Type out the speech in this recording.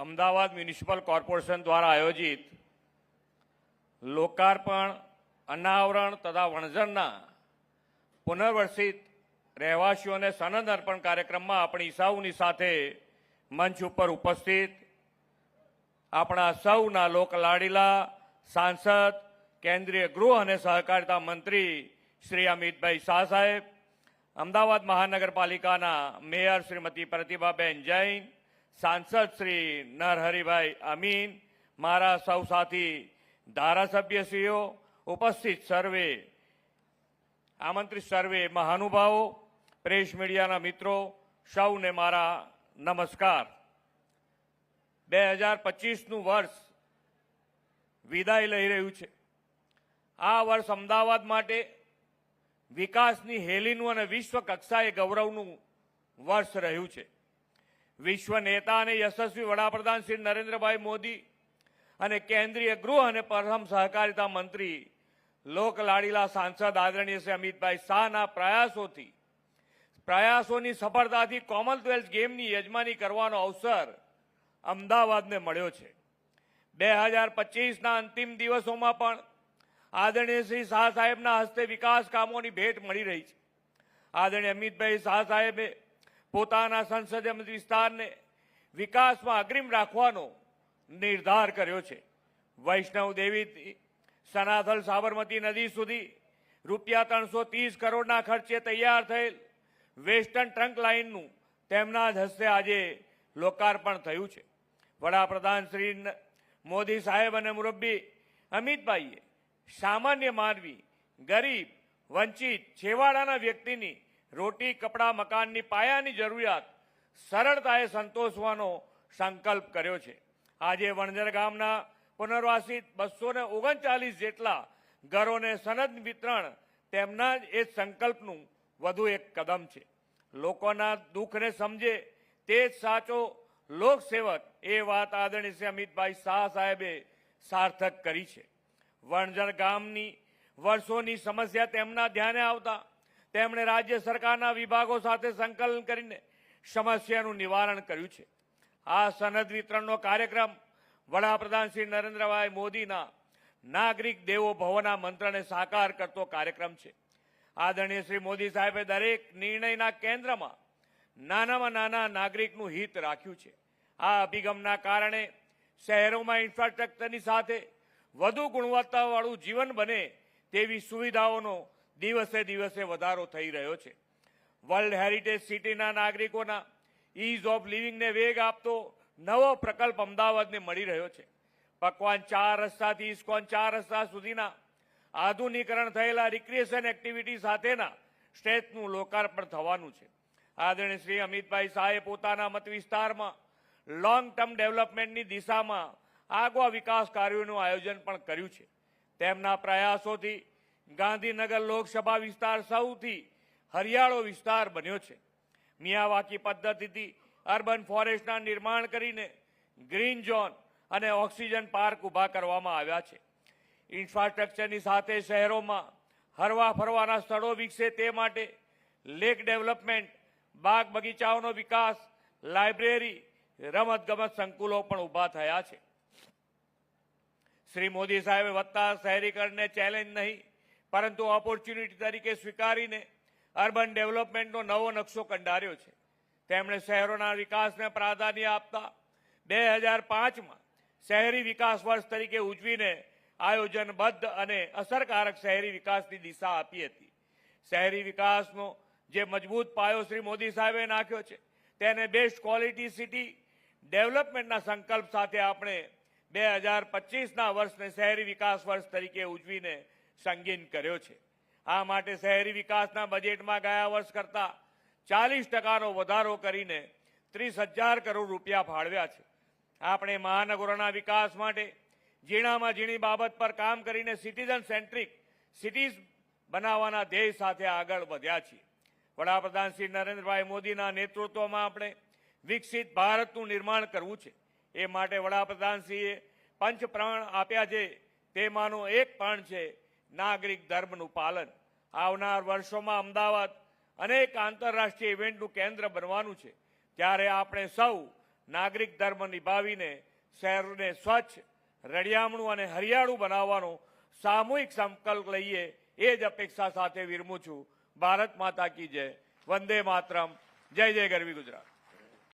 Ahmedabad municipal corporation દ્વારા આયોજિત લોકાર્પણ, અનાવરણ તથા વણઝરના પુનર્વસિત રહેવાસીઓને સનદ અર્પણ કાર્યક્રમમાં આપણી સૌની સાથે મંચ ઉપર ઉપસ્થિત આપણા સૌના લોકલાડીલા સાંસદ, કેન્દ્રીય ગૃહ અને સહકારિતા મંત્રી શ્રી અમિતભાઈ શાહ સાહેબ, અમદાવાદ મહાનગરપાલિકાના મેયર શ્રીમતી પ્રતિભાબેન જૈન, સાંસદ શ્રી નરહરિભાઈ અમીન, મારા સૌ સાથી ધારાસભ્યશ્રીઓ, ઉપસ્થિત સર્વે આમંત્રિત સર્વે મહાનુભાવો, પ્રેસ મીડિયાના મિત્રો, સૌને મારા નમસ્કાર। 2025નું વર્ષ વિદાય લઈ રહ્યું છે। આ વર્ષ અમદાવાદ માટે વિકાસની હેલીનું અને વિશ્વ કક્ષાએ ગૌરવનું વર્ષ રહ્યું છે। વિશ્વ નેતા અને યશસ્વી વડાપ્રધાન શ્રી નરેન્દ્રભાઈ મોદી અને કેન્દ્રીય ગૃહ અને પ્રથમ સહકારિતા મંત્રી લોકલાડીલા સાંસદ આદરણીય શ્રી અમિતભાઈ શાહના પ્રયાસોની સફળતાથી કોમનવેલ્થ ગેમની યજમાની કરવાનો અવસર અમદાવાદને મળ્યો છે। 2025ના અંતિમ દિવસોમાં પણ આદરણીય શ્રી શાહ સાહેબના હસ્તે વિકાસ કામોની ભેટ મળી રહી છે। આદરણીય અમિતભાઈ શાહ સાહેબે પોતાના સંસદીય મત વિસ્તારને વિકાસમાં અગ્રીમ રાખવાનો નિર્ધાર કર્યો છે। વૈષ્ણવ દેવીથી સનાથલ સાબરમતી નદી સુધી ₹330 કરોડના ખર્ચે તૈયાર થયેલ વેસ્ટર્ન ટ્રંક લાઇનનું તેમના જ હસ્તે આજે લોકાર્પણ થયું છે। વડાપ્રધાન શ્રી મોદી સાહેબ અને મુરબ્બી અમિતભાઈએ સામાન્ય માનવી, ગરીબ, વંચિત, છેવાડાના વ્યક્તિની રોટી, કપડાં, મકાનની પાયાની જરૂરિયાત સરળતાએ સંતોષવાનો સંકલ્પ કર્યો છે। આજે વણઝર ગામના પુનર્વાસિત 239 જેટલા ઘરોને સનદ વિતરણ તેમના જ એ સંકલ્પનું વધુ એક કદમ છે। લોકોના દુઃખને સમજે તે જ સાચો લોકસેવક, એ વાત આદરણીય શ્રી અમિતભાઈ શાહ સાહેબે સાર્થક કરી છે। વણઝર ગામની વર્ષોની સમસ્યા તેમના ધ્યાને આવતા તેમણે રાજ્ય સરકારના વિભાગો સાથે સંકલન કરીને સમસ્યાનું નિવારણ કર્યું છે। આ સનદ વિતરણનો કાર્યક્રમ વડાપ્રધાન શ્રી નરેન્દ્રભાઈ મોદીના નાગરિક દેવો ભવના મંત્રને સાકાર કરતો કાર્યક્રમ છે। આદરણીય શ્રી મોદી સાહેબે દરેક નિર્ણયના કેન્દ્રમાં નાનામાં નાના નાગરિકનું હિત રાખ્યું છે। આ અભિગમના કારણે શહેરોમાં ઇન્ફ્રાસ્ટ્રક્ચરની સાથે વધુ ગુણવત્તાવાળું જીવન બને તેવી સુવિધાઓનો દિવસે દિવસે વધારો થઈ રહ્યો છે। વર્લ્ડ હેરિટેજ સિટીના નાગરિકોના ઇઝ ઓફ લિવિંગને વેગ આપતો નવો પ્રકલ્પ અમદાવાદને મળી રહ્યો છે। પકવાન 4 રસ્તાથી ઇસ્કોન 4 રસ્તા સુધીના આધુનિકરણ થયેલા રિક્રિએશન એક્ટિવિટી સાથેના સ્ટેચનું લોકાર્પણ થવાનું છે। આદરણીય શ્રી અમિતભાઈ શાહે પોતાના મત વિસ્તારમાં લોંગ ટર્મ ડેવલપમેન્ટની દિશામાં આગવા વિકાસ કાર્યોનું આયોજન પણ કર્યું છે। તેમના પ્રયાસોથી ગાંધીનગર લોકસભા વિસ્તાર સૌથી હરિયાળો વિસ્તાર બન્યો છે। મિયાવાકી પદ્ધતિથી અર્બન ફોરેસ્ટના નિર્માણ કરીને ગ્રીન ઝોન અને ઓક્સિજન પાર્ક ઊભા કરવામાં આવ્યા છે। ઇન્ફ્રાસ્ટ્રક્ચરની સાથે શહેરોમાં હરવા ફરવાના સ્થળો વિકસે તે માટે લેક ડેવલપમેન્ટ, બાગ બગીચાઓનો વિકાસ, લાઇબ્રેરી, રમતગમત સંકુલો પણ ઊભા થયા છે। શ્રી મોદી સાહેબે વધતા શહેરીકરણને ચેલેન્જ નહીં પરંતુ ઓપોર્ચ્યુનિટી તરીકે સ્વીકારીને અર્બન ડેવલપમેન્ટનો નવો નકશો કંડાર્યો છે। તેમણે શહેરોના વિકાસને પ્રાધાન્ય આપતા 2005માં શહેરી વિકાસ વર્ષ તરીકે ઉજવીને આયોજનબદ્ધ અને અસરકારક શહેરી વિકાસની દિશા આપી હતી। શહેરી વિકાસનો જે મજબૂત પાયો શ્રી મોદી સાહેબે નાખ્યો છે તેને બેસ્ટ ક્વોલિટી સિટી ડેવલપમેન્ટના સંકલ્પ સાથે આપણે 2025ના વર્ષને શહેરી વિકાસ વર્ષ તરીકે ઉજવીને સંગીન કર્યો છે। આ માટે શહેરી વિકાસના બજેટમાં ગયા વર્ષ કરતાં 40%નો વધારો કરીને 30,000 કરોડ રૂપિયા ફાળવ્યા છે। આપણે મહાનગરોના વિકાસ માટે ઝીણામાં ઝીણી બાબત પર કામ કરીને સિટીઝન સેન્ટ્રિક સિટીઝ બનાવવાના ધ્યેય સાથે આગળ વધ્યા છીએ। વડાપ્રધાન શ્રી નરેન્દ્રભાઈ મોદીના નેતૃત્વમાં આપણે વિકસિત ભારતનું નિર્માણ કરવું છે। એ માટે વડાપ્રધાનશ્રીએ પંચ પ્રણ આપ્યા છે, તેમાંનું એક પણ છે નાગરિક ધર્મનું પાલન। આવનાર વર્ષોમાં અમદાવાદ અનેક આંતરરાષ્ટ્રીય ઇવેન્ટનું કેન્દ્ર બનવાનું છે, ત્યારે આપણે સૌ નાગરિક ધર્મ નિભાવીને શહેરને સ્વચ્છ, રળિયામણું અને હરિયાળું બનાવવાનો સામૂહિક સંકલ્પ લઈએ એ જ અપેક્ષા સાથે વિરમું છું. ભારત માતા કી જય. વંદે માતરમ. જય જય ગરવી ગુજરાત.